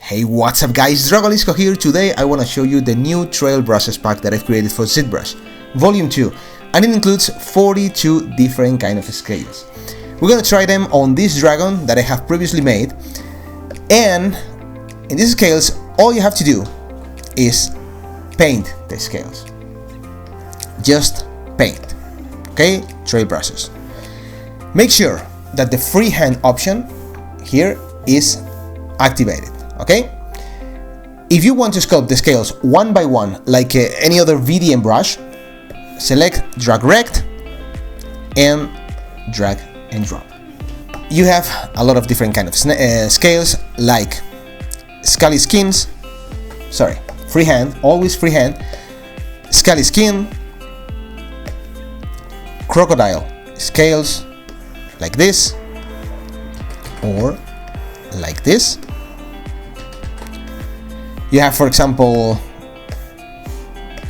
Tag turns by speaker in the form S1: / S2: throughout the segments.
S1: Hey, what's up guys, Dragolisco here. Today I want to show you the new trail brushes pack that I've created for ZBrush, Volume 2, and it includes 42 different kind of scales. We're gonna try them on this dragon that I have previously made, and in these scales all you have to do is paint the scales. Just paint, okay? Trail brushes. Make sure that the freehand option here is activated. Okay? If you want to sculpt the scales one by one like any other VDM brush, select drag rect and drag and drop. You have a lot of different kind of scales like scaly skins, freehand, always freehand, scaly skin, crocodile scales like this or like this. You have, for example,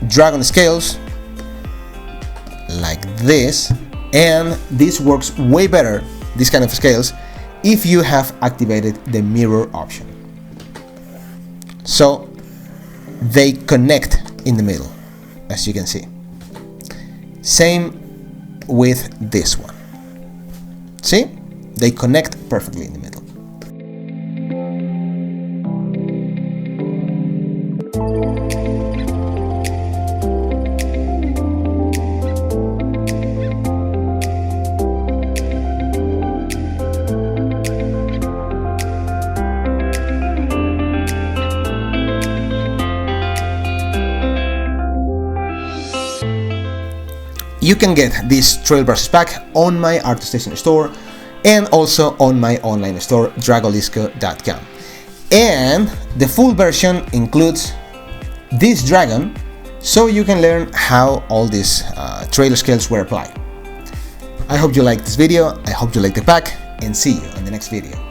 S1: dragon scales like this, and this works way better, this kind of scales, if you have activated the mirror option. So they connect in the middle, as you can see. Same with this one. See? They connect perfectly in the middle. You can get this trail brushes pack on my ArtStation store and also on my online store, dragolisco.com. And the full version includes this dragon, so you can learn how all these trail scales were applied. I hope you liked this video, I hope you liked the pack, and see you on the next video.